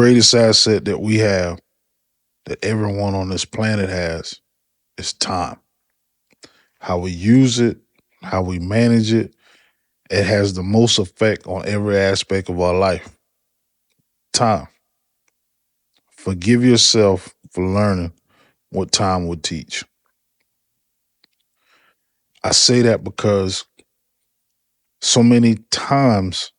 greatest asset that we have, that everyone on this planet has, is time. How we use it, how we manage it, it has the most effect on every aspect of our life. Time. Forgive yourself for learning what time will teach. I say that because so many times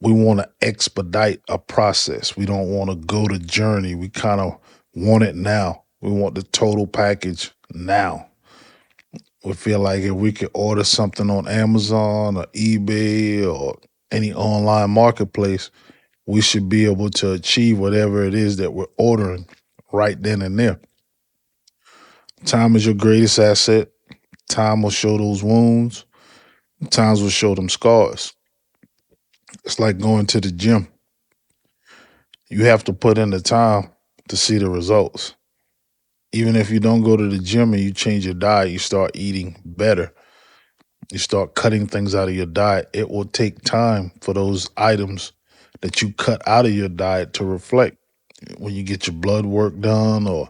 we want to expedite a process. We don't want to go the journey. We kind of want it now. We want the total package now. We feel like if we could order something on Amazon or eBay or any online marketplace, we should be able to achieve whatever it is that we're ordering right then and there. Time is your greatest asset. Time will show those wounds. Times will show them scars. It's like going to the gym. You have to put in the time to see the results. Even if you don't go to the gym and you change your diet, you start eating better. You start cutting things out of your diet. It will take time for those items that you cut out of your diet to reflect. When you get your blood work done, or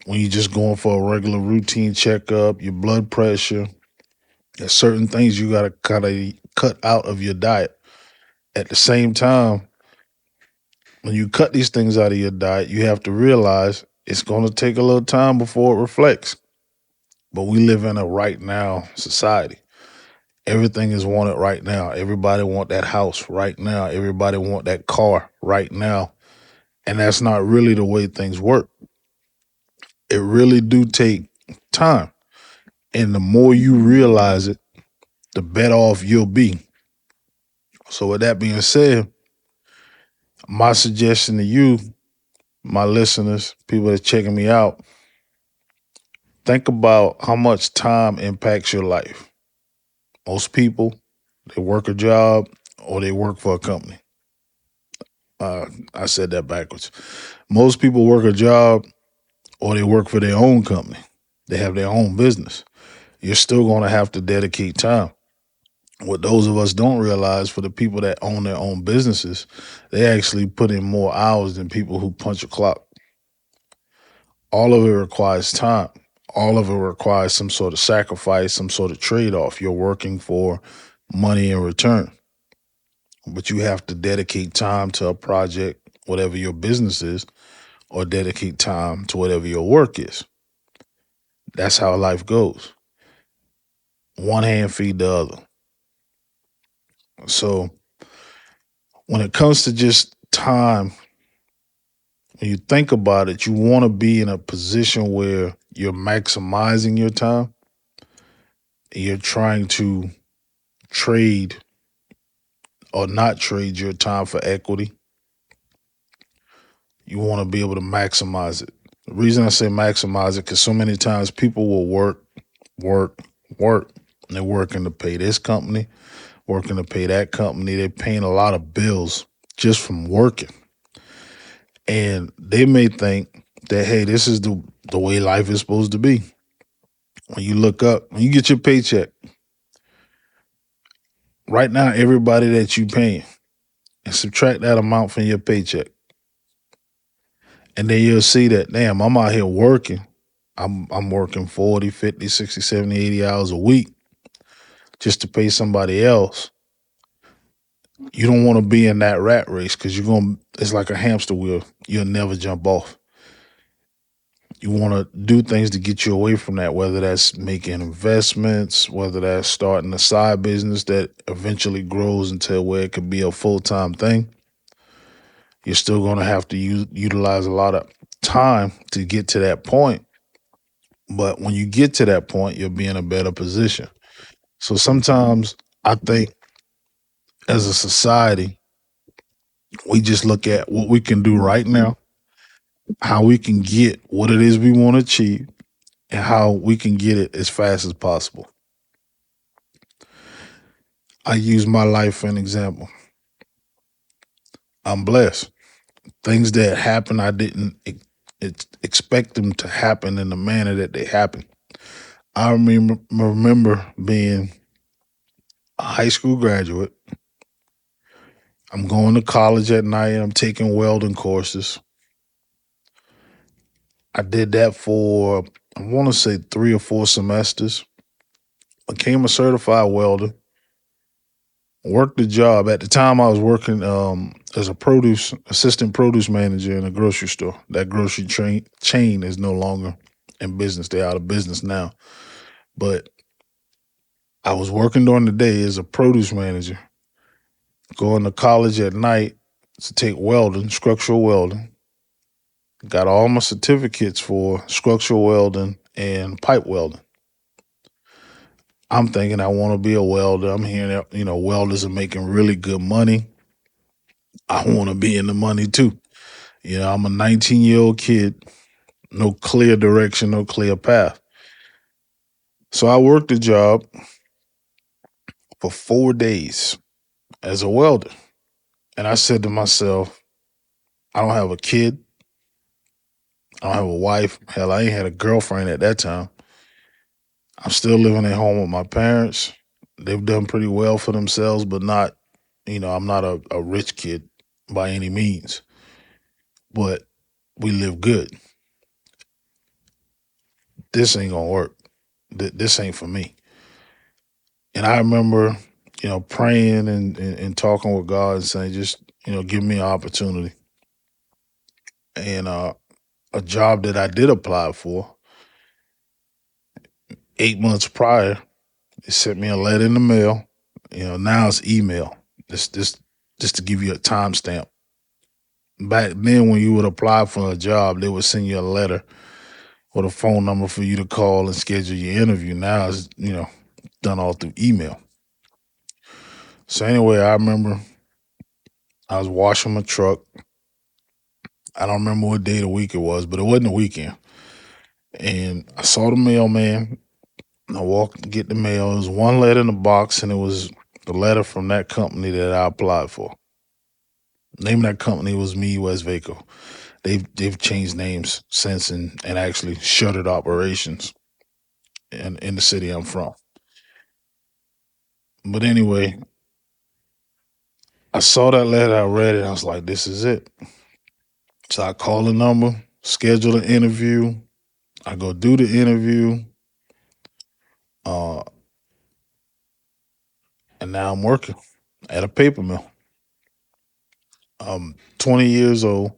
when you're just going for a regular routine checkup, your blood pressure, there's certain things you got to kind of cut out of your diet. At the same time, when you cut these things out of your diet, you have to realize it's going to take a little time before it reflects. But we live in a right now society. Everything is wanted right now. Everybody want that house right now. Everybody want that car right now. And that's not really the way things work. It really do take time. And the more you realize it, the better off you'll be. So with that being said, my suggestion to you, my listeners, people that are checking me out, think about how much time impacts your life. Most people, they work a job or they work for a company. I said that backwards. Most people work a job or they work for their own company. They have their own business. You're still going to have to dedicate time. What those of us don't realize, for the people that own their own businesses, they actually put in more hours than people who punch a clock. All of it requires time. All of it requires some sort of sacrifice, some sort of trade off. You're working for money in return, but you have to dedicate time to a project, whatever your business is, or dedicate time to whatever your work is. That's how life goes. One hand feed the other. So when it comes to just time, when you think about it, you want to be in a position where you're maximizing your time. And you're trying to trade or not trade your time for equity. You want to be able to maximize it. The reason I say maximize it, because so many times people will work, work, work, and they're working to pay this company, working to pay that company. They're paying a lot of bills just from working. And they may think that, hey, this is the way life is supposed to be. When you look up, when you get your paycheck, right now, everybody that you paying, and subtract that amount from your paycheck. And then you'll see that, damn, I'm out here working. I'm working 40, 50, 60, 70, 80 hours a week just to pay somebody else. You don't want to be in that rat race, because it's like a hamster wheel. You'll never jump off. You want to do things to get you away from that, whether that's making investments, whether that's starting a side business that eventually grows until where it could be a full-time thing. You're still going to have to utilize a lot of time to get to that point. But when you get to that point, you'll be in a better position. So sometimes I think, as a society, we just look at what we can do right now, how we can get what it is we want to achieve, and how we can get it as fast as possible. I use my life for an example. I'm blessed. Things that happen, I didn't expect them to happen in the manner that they happen. I remember being a high school graduate. I'm going to college at night and I'm taking welding courses. I did that for, I want to say 3 or 4 semesters. Became a certified welder. Worked the job. At the time, I was working as a produce assistant produce manager in a grocery store. That grocery chain is no longer in business. They're out of business now. But I was working during the day as a produce manager, going to college at night to take welding, structural welding. Got all my certificates for structural welding and pipe welding. I'm thinking I want to be a welder. I'm hearing that, welders are making really good money. I want to be in the money too. I'm a 19-year-old kid, no clear direction, no clear path. So I worked the job for 4 days as a welder. And I said to myself, I don't have a kid. I don't have a wife. Hell, I ain't had a girlfriend at that time. I'm still living at home with my parents. They've done pretty well for themselves, but not, I'm not a rich kid by any means. But we live good. This ain't gonna work. This ain't for me. And I remember, praying and talking with God and saying, just, give me an opportunity. And a job that I did apply for 8 months prior, they sent me a letter in the mail. Now it's email. Just to give you a timestamp. Back then, when you would apply for a job, they would send you a letter with a phone number for you to call and schedule your interview. Now it's, done all through email. So anyway, I remember I was washing my truck. I don't remember what day of the week it was, but it wasn't a weekend. And I saw the mailman. I walked to get the mail. There was one letter in the box, and it was the letter from that company that I applied for. The name of that company was MidWestVaco. They've changed names since and actually shuttered operations in the city I'm from. But anyway, I saw that letter, I read it, I was like, this is it. So I called the number, scheduled an interview. I go do the interview. Uh, and now I'm working at a paper mill. I'm 20 years old.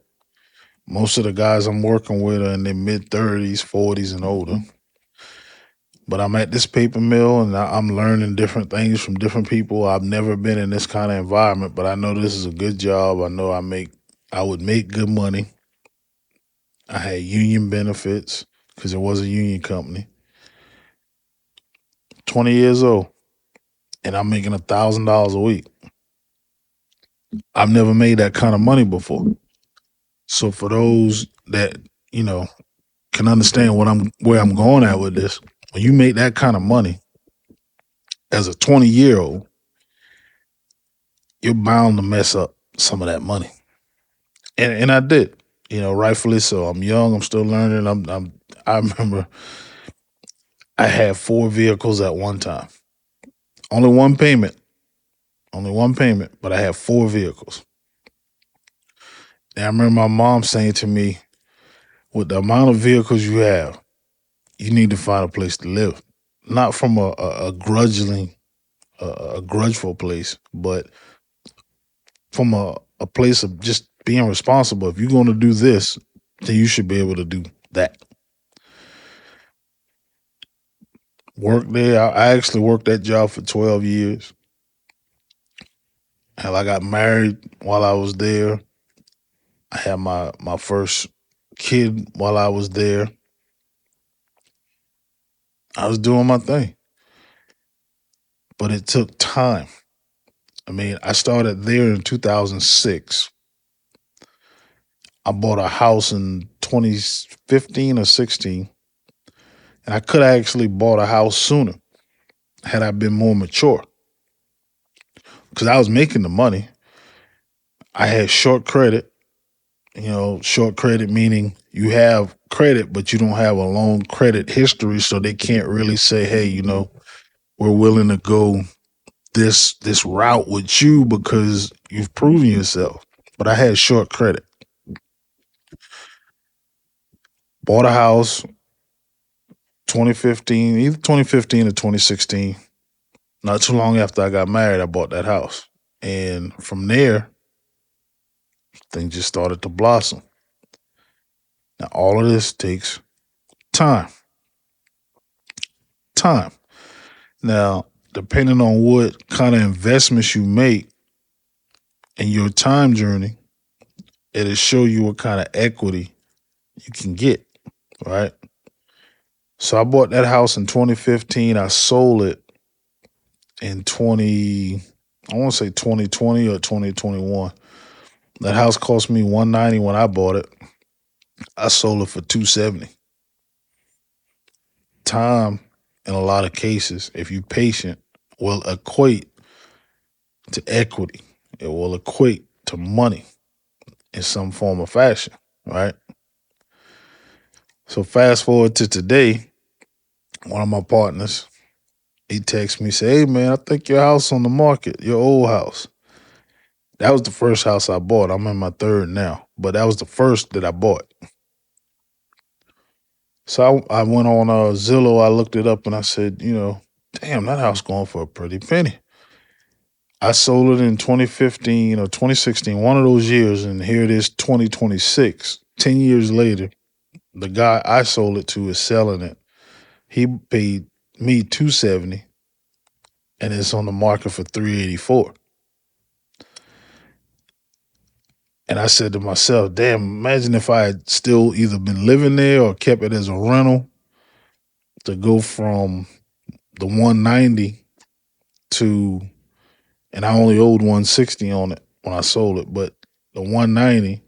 Most of the guys I'm working with are in their mid 30s, 40s, and older. But I'm at this paper mill and I'm learning different things from different people. I've never been in this kind of environment, but I know this is a good job. I know I would make good money. I had union benefits because it was a union company. 20 years old, and I'm making $1,000 a week. I've never made that kind of money before. So for those that, you know, can understand where I'm going at with this, when you make that kind of money as a 20-year-old, you're bound to mess up some of that money. And I did, rightfully so. I'm young, I'm still learning. I remember I had 4 vehicles at one time. Only one payment. Only one payment, but I had 4 vehicles. And I remember my mom saying to me, with the amount of vehicles you have, you need to find a place to live. Not from a grudgeful place, but from a place of just being responsible. If you're going to do this, then you should be able to do that. Work there. I actually worked that job for 12 years. Hell, I got married while I was there. I had my first kid while I was there. I was doing my thing. But it took time. I mean, I started there in 2006. I bought a house in 2015 or 16. And I could have actually bought a house sooner had I been more mature. Because I was making the money. I had short credit. Short credit meaning you have credit, but you don't have a long credit history. So they can't really say, hey, we're willing to go this route with you because you've proven yourself. But I had short credit. Bought a house 2015, either 2015 or 2016. Not too long after I got married, I bought that house. And from there, things just started to blossom. Now, all of this takes time. Time. Now, depending on what kind of investments you make in your time journey, it'll show you what kind of equity you can get, right? So I bought that house in 2015. I sold it in I want to say 2020 or 2021. That house cost me 190 when I bought it. I sold it for 270. Time, in a lot of cases, if you're patient, will equate to equity. It will equate to money in some form or fashion, right? So fast forward to today, one of my partners, he texts me, say, "Hey man, I think your house on the market, your old house." That was the first house I bought. I'm in my third now, but that was the first that I bought. So I went on Zillow, I looked it up and I said, damn, that house going for a pretty penny. I sold it in 2015 or 2016, one of those years, and here it is 2026. 10 years later, the guy I sold it to is selling it. He paid me 270 and it's on the market for 384. And I said to myself, damn, imagine if I had still either been living there or kept it as a rental to go from the 190 to, and I only owed 160 on it when I sold it, but the 190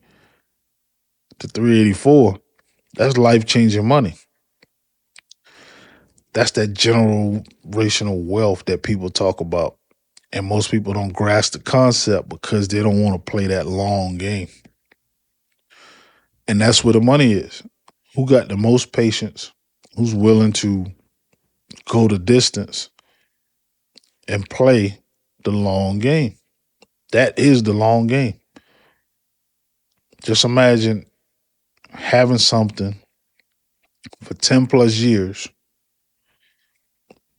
to 384, that's life-changing money. That's that generational wealth that people talk about. And most people don't grasp the concept because they don't want to play that long game. And that's where the money is. Who got the most patience? Who's willing to go the distance and play the long game? That is the long game. Just imagine having something for 10 plus years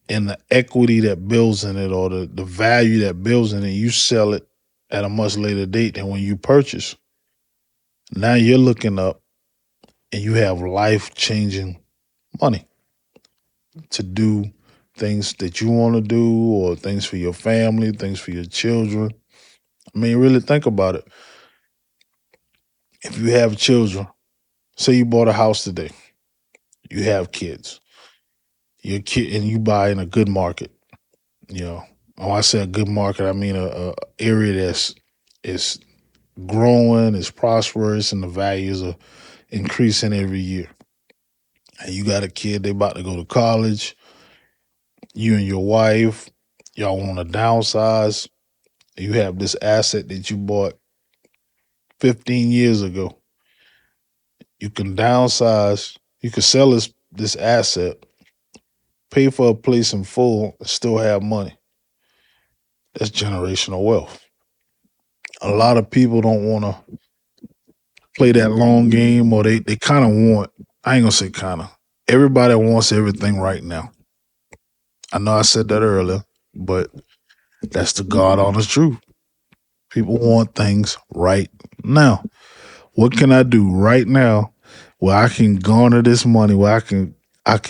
and the equity that builds in it or the value that builds in it. You sell it at a much later date than when you purchase. Now you're looking up and you have life-changing money to do things that you want to do or things for your family, things for your children. I mean, really think about it. If you have children, say you bought a house today, you have kids, your kid, and you buy in a good market. When I say a good market, I mean a area that's is growing, is prosperous, and the values are increasing every year. And you got a kid, they about to go to college. You and your wife, y'all want to downsize. You have this asset that you bought 15 years ago. You can downsize. You can sell this asset, pay for a place in full, and still have money. That's generational wealth. A lot of people don't want to play that long game, or they kind of want, I ain't gonna say kind of, everybody wants everything right now. I know I said that earlier, but that's the God honest truth. People want things right now. What can I do right now where I can garner this money, where I don't have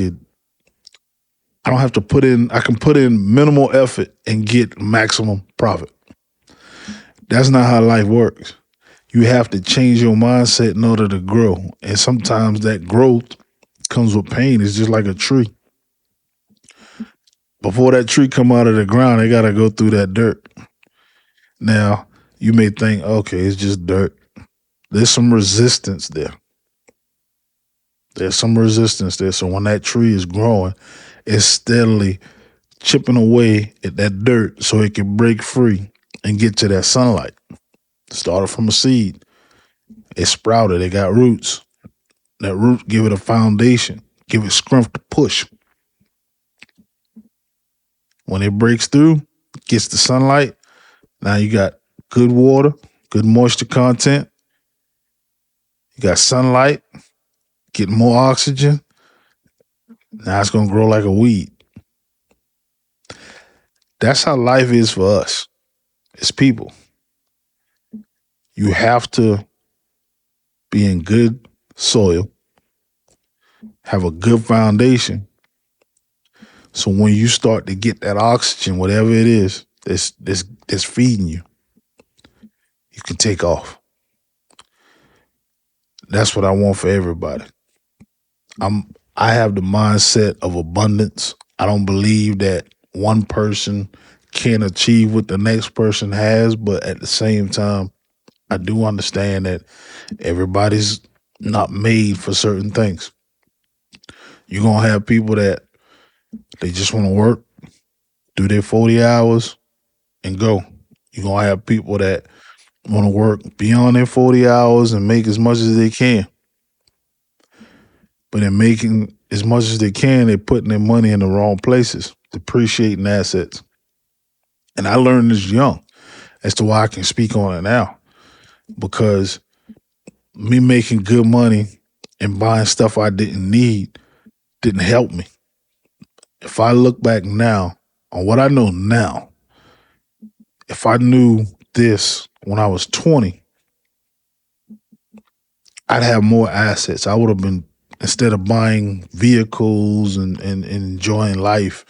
to I can put in minimal effort and get maximum profit. That's not how life works. You have to change your mindset in order to grow. And sometimes that growth comes with pain. It's just like a tree. Before that tree come out of the ground, they got to go through that dirt. Now, you may think, okay, it's just dirt. There's some resistance there. There's some resistance there. So when that tree is growing, it's steadily chipping away at that dirt so it can break free and get to that sunlight. Started from a seed. It sprouted. It got roots. That root give it a foundation, give it strength to push. When it breaks through, gets the sunlight. Now you got good water, good moisture content. You got sunlight, getting more oxygen. Now it's gonna grow like a weed. That's how life is for us as people. You have to be in good soil, have a good foundation. So when you start to get that oxygen, whatever it is that's feeding you, you can take off. That's what I want for everybody. I have the mindset of abundance. I don't believe that one person can achieve what the next person has, but at the same time, I do understand that everybody's not made for certain things. You're gonna have people that they just want to work, do their 40 hours, and go. You're gonna have people that want to work beyond their 40 hours and make as much as they can. But in making as much as they can, they're putting their money in the wrong places, depreciating assets. And I learned this young as to why I can speak on it now. Because me making good money and buying stuff I didn't need didn't help me. If I look back now on what I know now, if I knew this when I was 20, I'd have more assets. I would have been, instead of buying vehicles and enjoying life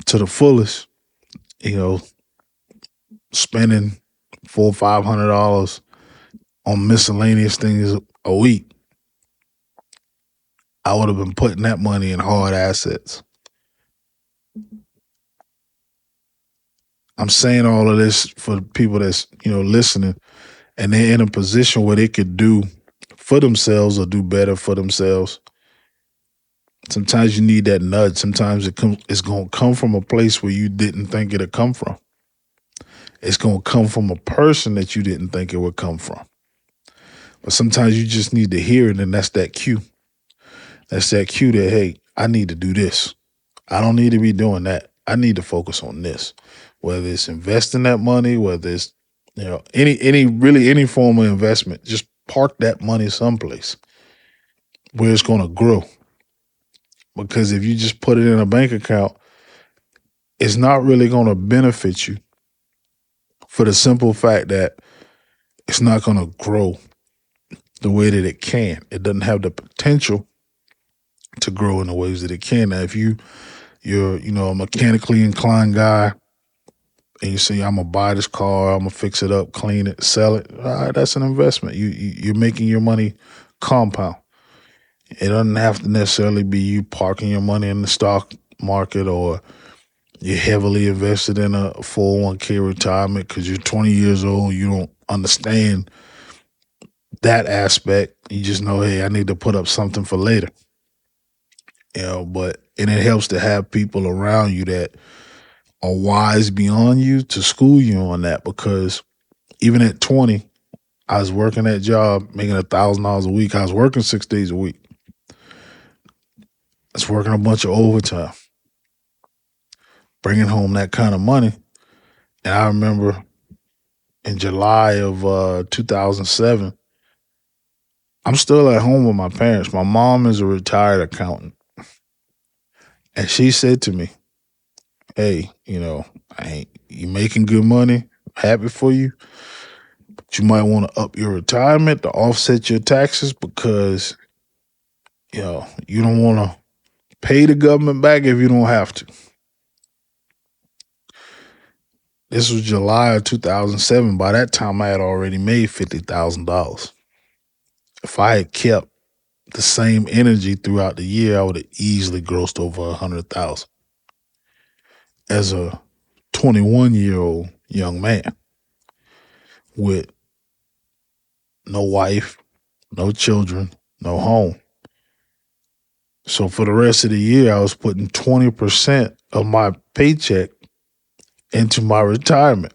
to the fullest, you know, spending $400-500 on miscellaneous things a week, I would have been putting that money in hard assets. I'm saying all of this for people that's, listening, and they're in a position where they could do for themselves or do better for themselves. Sometimes you need that nudge. Sometimes it's going to come from a place where you didn't think it'd come from. It's going to come from a person that you didn't think it would come from. But sometimes you just need to hear it, and that's that cue. That's that cue that, hey, I need to do this. I don't need to be doing that. I need to focus on this. Whether it's investing that money, whether it's, any form of investment, just park that money someplace where it's going to grow. Because if you just put it in a bank account, it's not really going to benefit you for the simple fact that it's not going to grow the way that it can. It doesn't have the potential to grow in the ways that it can. Now, if you're a mechanically inclined guy and you say, I'm going to buy this car, I'm going to fix it up, clean it, sell it, all right, that's an investment. You're making your money compound. It doesn't have to necessarily be you parking your money in the stock market, or you're heavily invested in a 401k retirement because you're 20 years old. You don't understand that aspect. You just know, hey, I need to put up something for later. And it helps to have people around you that are wise beyond you to school you on that, because even at 20, I was working that job, making $1,000 a week. I was working 6 days a week. I was working a bunch of overtime, bringing home that kind of money. And I remember in July of 2007, I'm still at home with my parents. My mom is a retired accountant. And she said to me, hey, you making good money, happy for you, but you might want to up your retirement to offset your taxes, because, you don't want to pay the government back if you don't have to. This was July of 2007. By that time, I had already made $50,000. If I had kept the same energy throughout the year, I would have easily grossed over 100,000 as a 21-year-old young man with no wife, no children, no home. So for the rest of the year, I was putting 20% of my paycheck into my retirement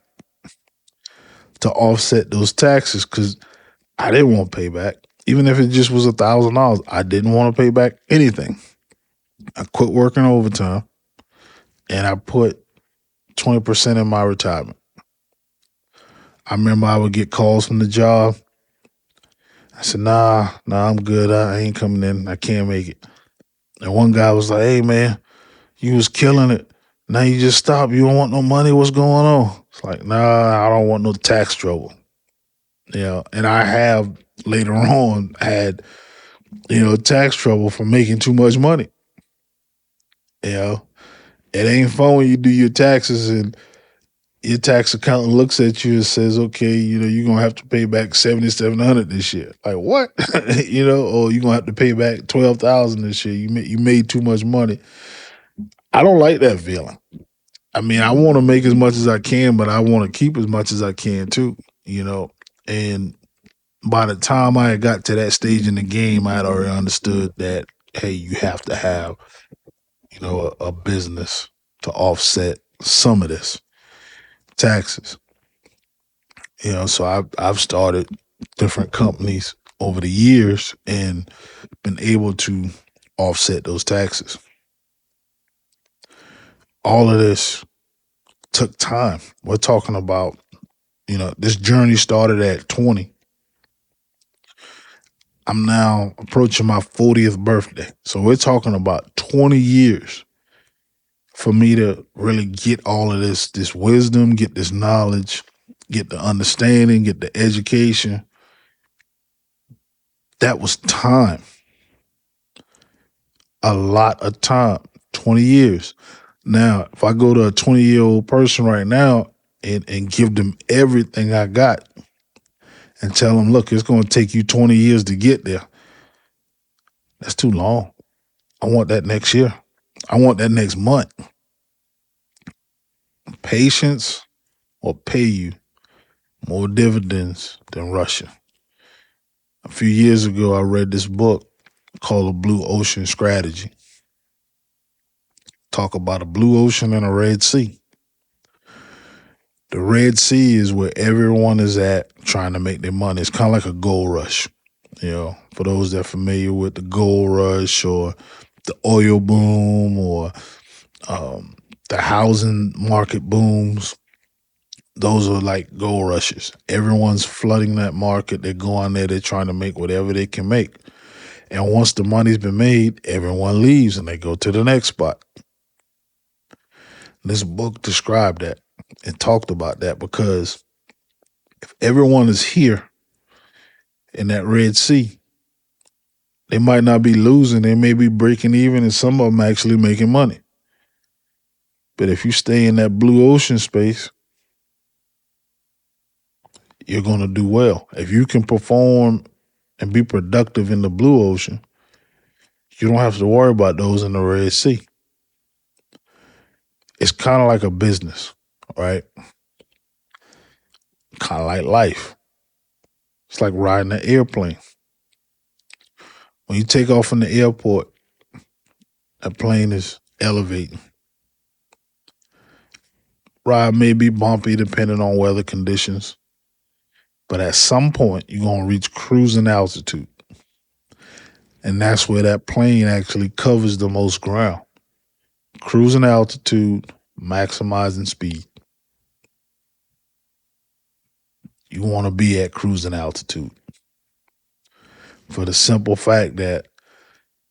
to offset those taxes, because I didn't want to pay back. Even if it just was $1,000, I didn't want to pay back anything. I quit working overtime, and I put 20% in my retirement. I remember I would get calls from the job. I said, nah, I'm good. I ain't coming in. I can't make it. And one guy was like, hey, man, you was killing it. Now you just stop. You don't want no money. What's going on? It's like, nah, I don't want no tax trouble. And I have later on had, tax trouble for making too much money. You know, it ain't fun when you do your taxes and your tax accountant looks at you and says, okay, you're gonna have to pay back 7,700 this year. Like what? Or you're gonna have to pay back 12,000 this year. You made too much money. I don't like that feeling. I mean, I want to make as much as I can, but I want to keep as much as I can too, And by the time I had got to that stage in the game, I had already understood that, hey, you have to have, a business to offset some of this taxes. So I've started different companies over the years and been able to offset those taxes. All of this took time. We're talking about, this journey started at 20. I'm now approaching my 40th birthday. So we're talking about 20 years for me to really get all of this wisdom, get this knowledge, get the understanding, get the education. That was time. A lot of time. 20 years. Now, if I go to a 20-year-old person right now and give them everything I got and tell them, look, it's going to take you 20 years to get there, that's too long. I want that next year. I want that next month. Patience will pay you more dividends than rushing. A few years ago, I read this book called The Blue Ocean Strategy. Talk about a blue ocean and a Red Sea. The Red Sea is where everyone is at trying to make their money. It's kind of like a gold rush. For those that are familiar with the gold rush or the oil boom or the housing market booms, those are like gold rushes. Everyone's flooding that market. They're going there. They're trying to make whatever they can make. And once the money's been made, everyone leaves and they go to the next spot. This book described that and talked about that because if everyone is here in that Red Sea, they might not be losing. They may be breaking even and some of them actually making money. But if you stay in that blue ocean space, you're going to do well. If you can perform and be productive in the blue ocean, you don't have to worry about those in the Red Sea. It's kind of like a business, right? Kind of like life. It's like riding an airplane. When you take off from the airport, that plane is elevating. Ride may be bumpy depending on weather conditions, but at some point you're going to reach cruising altitude. And that's where that plane actually covers the most ground. Cruising altitude, maximizing speed. You want to be at cruising altitude for the simple fact that,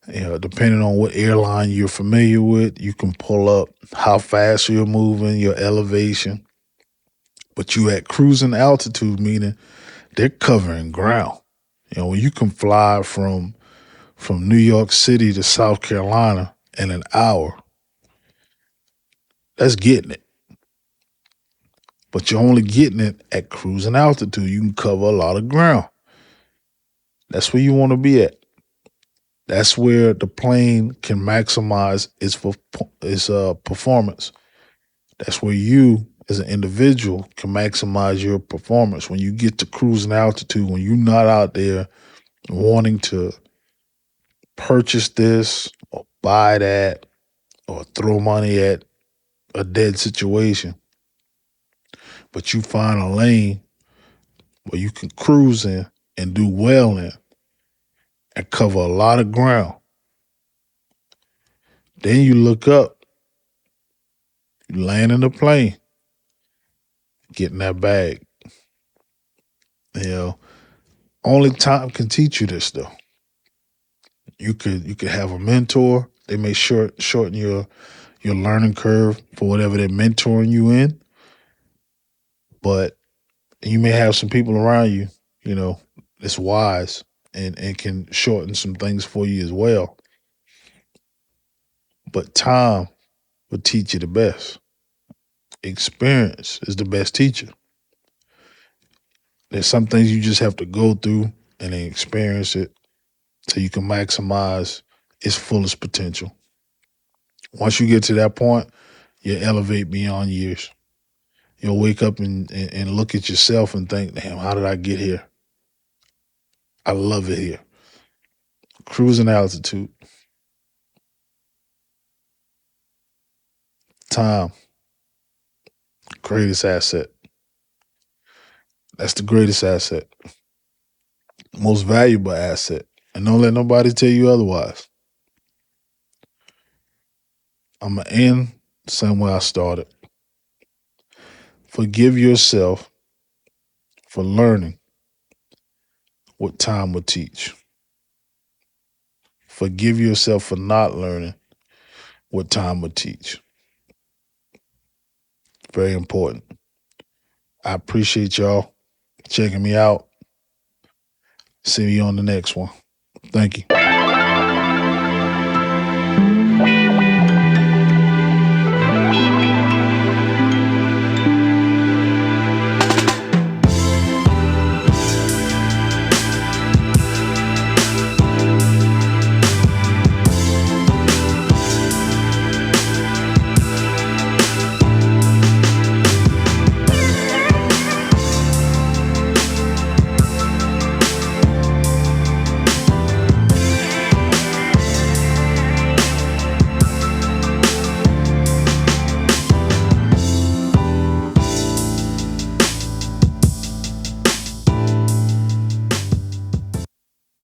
depending on what airline you're familiar with, you can pull up how fast you're moving, your elevation. But you at cruising altitude, meaning they're covering ground. When you can fly from New York City to South Carolina in an hour, that's getting it. But you're only getting it at cruising altitude. You can cover a lot of ground. That's where you want to be at. That's where the plane can maximize its performance. That's where you, as an individual, can maximize your performance. When you get to cruising altitude, when you're not out there wanting to purchase this or buy that or throw money at a dead situation, but you find a lane where you can cruise in and do well in and cover a lot of ground. Then you look up, You land in the plane, getting that bag. You know, only time can teach you this though. You could have a mentor. They may shorten your learning curve for whatever they're mentoring you in, but you may have some people around you, you know, that's wise and can shorten some things for you as well. But time will teach you the best. Experience is the best teacher. There's some things you just have to go through and then experience it so you can maximize its fullest potential. Once you get to that point, you elevate beyond years. You'll wake up and look at yourself and think, damn, how did I get here? I love it here. Cruising altitude, time, greatest asset. That's the greatest asset, most valuable asset. And don't let nobody tell you otherwise. I'm going to end the same way I started. Forgive yourself for learning what time will teach. Forgive yourself for not learning what time will teach. Very important. I appreciate y'all checking me out. See you on the next one. Thank you.